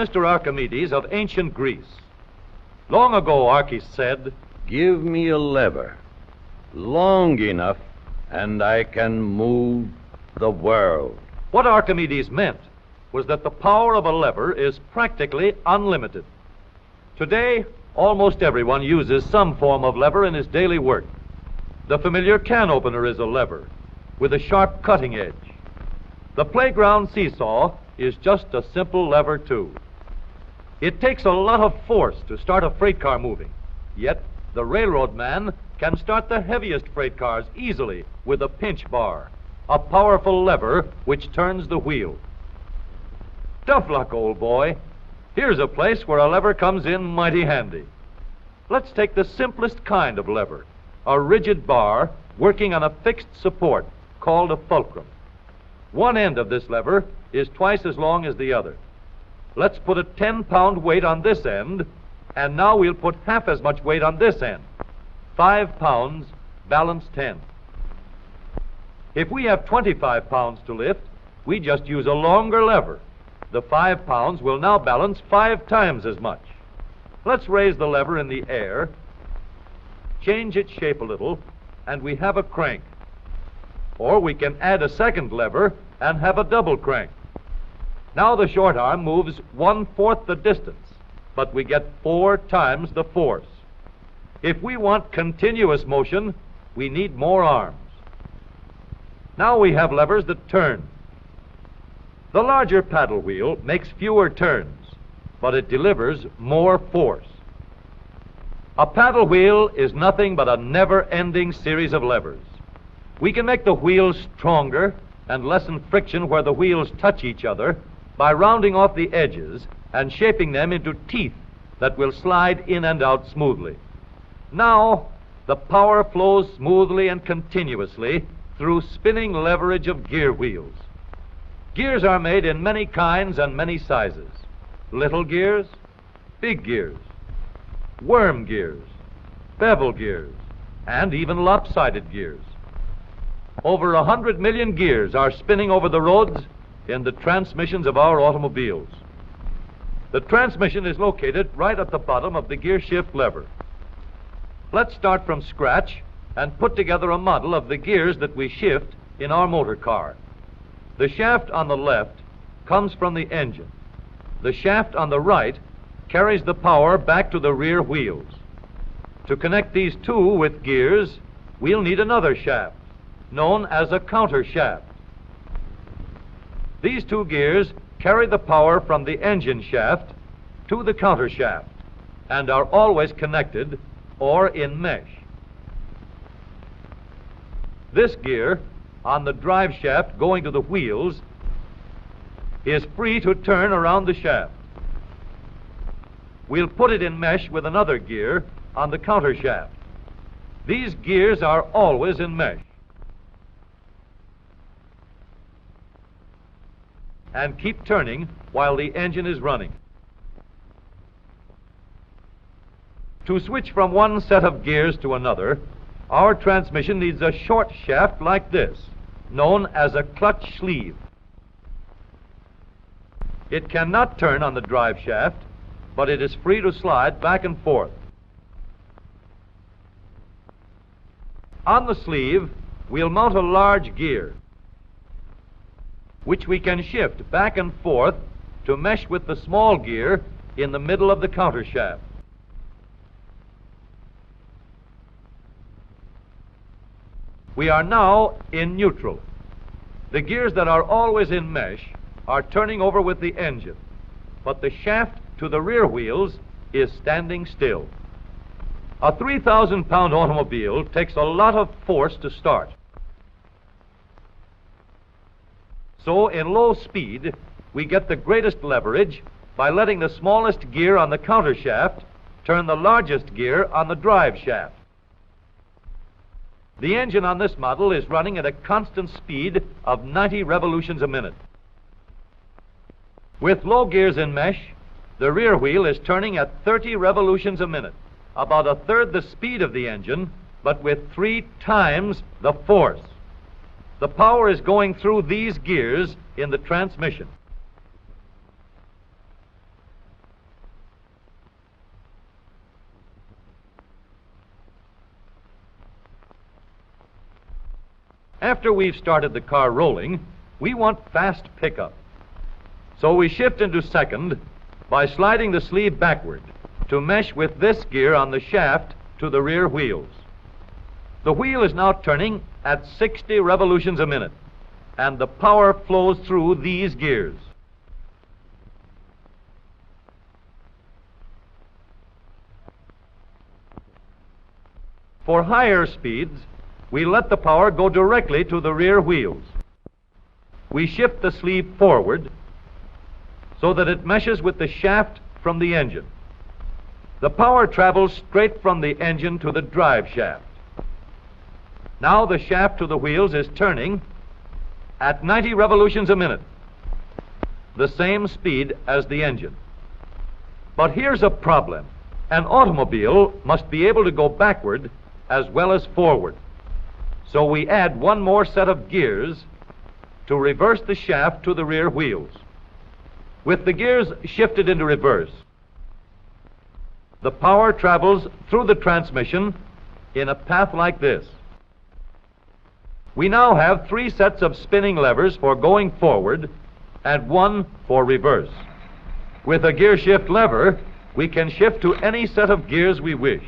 Mr. Archimedes of ancient Greece. Long ago, Archis said, "Give me a lever long enough, and I can move the world." What Archimedes meant was that the power of a lever is practically unlimited. Today, almost everyone uses some form of lever in his daily work. The familiar can opener is a lever with a sharp cutting edge. The playground seesaw is just a simple lever, too. It takes a lot of force to start a freight car moving, yet the railroad man can start the heaviest freight cars easily with a pinch bar, a powerful lever which turns the wheel. Tough luck, old boy. Here's a place where a lever comes in mighty handy. Let's take the simplest kind of lever, a rigid bar working on a fixed support called a fulcrum. One end of this lever is twice as long as the other. Let's put a 10-pound weight on this end, and now we'll put half as much weight on this end. 5 pounds, balance 10. If we have 25 pounds to lift, we just use a longer lever. The 5 pounds will now balance 5 times as much. Let's raise the lever in the air, change its shape a little, and we have a crank. Or we can add a second lever and have a double crank. Now the short arm moves 1/4 the distance, but we get 4 times the force. If we want continuous motion, we need more arms. Now we have levers that turn. The larger paddle wheel makes fewer turns, but it delivers more force. A paddle wheel is nothing but a never-ending series of levers. We can make the wheels stronger and lessen friction where the wheels touch each other by rounding off the edges and shaping them into teeth that will slide in and out smoothly. Now, the power flows smoothly and continuously through spinning leverage of gear wheels. Gears are made in many kinds and many sizes. Little gears, big gears, worm gears, bevel gears, and even lopsided gears. Over 100 million gears are spinning over the roads in the transmissions of our automobiles. The transmission is located right at the bottom of the gear shift lever. Let's start from scratch and put together a model of the gears that we shift in our motor car. The shaft on the left comes from the engine. The shaft on the right carries the power back to the rear wheels. To connect these two with gears, we'll need another shaft, known as a counter shaft. These two gears carry the power from the engine shaft to the counter shaft and are always connected or in mesh. This gear on the drive shaft going to the wheels is free to turn around the shaft. We'll put it in mesh with another gear on the counter shaft. These gears are always in mesh and keep turning while the engine is running. To switch from one set of gears to another, our transmission needs a short shaft like this, known as a clutch sleeve. It cannot turn on the drive shaft, but it is free to slide back and forth. On the sleeve, we'll mount a large gear, which we can shift back and forth to mesh with the small gear in the middle of the counter shaft. We are now in neutral. The gears that are always in mesh are turning over with the engine, but the shaft to the rear wheels is standing still. A 3,000-pound automobile takes a lot of force to start. So in low speed, we get the greatest leverage by letting the smallest gear on the counter shaft turn the largest gear on the drive shaft. The engine on this model is running at a constant speed of 90 revolutions a minute. With low gears in mesh, the rear wheel is turning at 30 revolutions a minute, about a third the speed of the engine, but with 3 times the force. The power is going through these gears in the transmission. After we've started the car rolling, we want fast pickup. So we shift into second by sliding the sleeve backward to mesh with this gear on the shaft to the rear wheels. The wheel is now turning at 60 revolutions a minute, and the power flows through these gears. For higher speeds, we let the power go directly to the rear wheels. We shift the sleeve forward so that it meshes with the shaft from the engine. The power travels straight from the engine to the drive shaft. Now the shaft to the wheels is turning at 90 revolutions a minute, the same speed as the engine. But here's a problem. An automobile must be able to go backward as well as forward. So we add one more set of gears to reverse the shaft to the rear wheels. With the gears shifted into reverse, the power travels through the transmission in a path like this. We now have 3 sets of spinning levers for going forward and 1 for reverse. With a gear shift lever, we can shift to any set of gears we wish.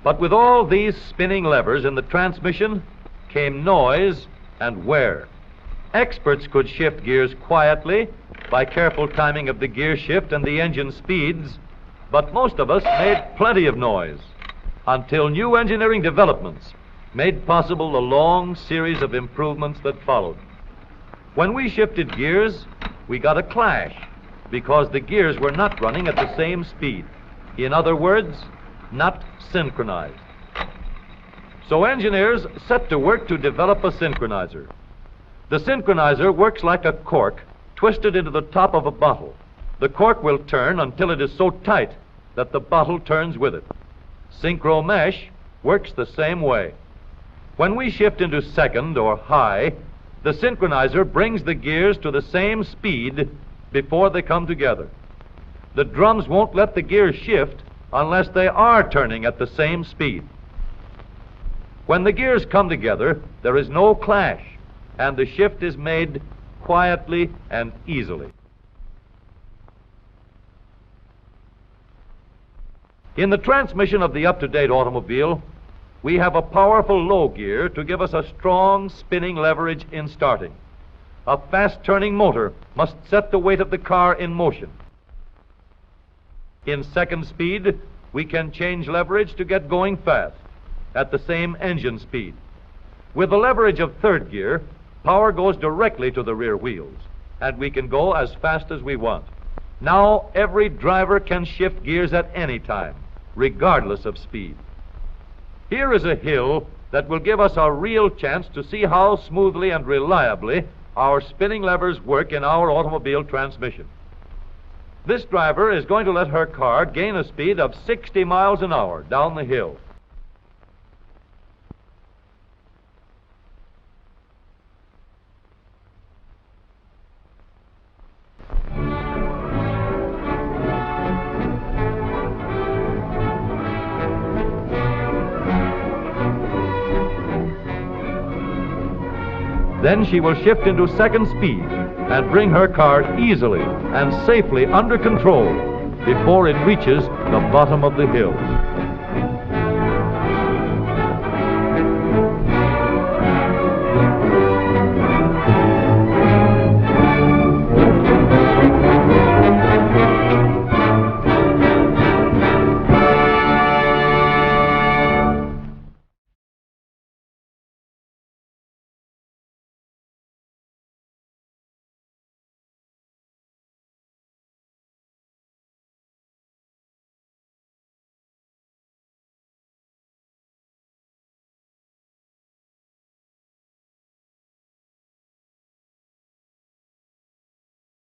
But with all these spinning levers in the transmission came noise and wear. Experts could shift gears quietly by careful timing of the gear shift and the engine speeds, but most of us made plenty of noise until new engineering developments made possible the long series of improvements that followed. When we shifted gears, we got a clash because the gears were not running at the same speed. In other words, not synchronized. So engineers set to work to develop a synchronizer. The synchronizer works like a cork twisted into the top of a bottle. The cork will turn until it is so tight that the bottle turns with it. Synchro mesh works the same way. When we shift into second or high, the synchronizer brings the gears to the same speed before they come together. The drums won't let the gears shift unless they are turning at the same speed. When the gears come together, there is no clash, and the shift is made quietly and easily. In the transmission of the up-to-date automobile, we have a powerful low gear to give us a strong spinning leverage in starting. A fast-turning motor must set the weight of the car in motion. In second speed, we can change leverage to get going fast at the same engine speed. With the leverage of third gear, power goes directly to the rear wheels, and we can go as fast as we want. Now every driver can shift gears at any time, regardless of speed. Here is a hill that will give us a real chance to see how smoothly and reliably our spinning levers work in our automobile transmission. This driver is going to let her car gain a speed of 60 miles an hour down the hill. Then she will shift into second speed and bring her car easily and safely under control before it reaches the bottom of the hill.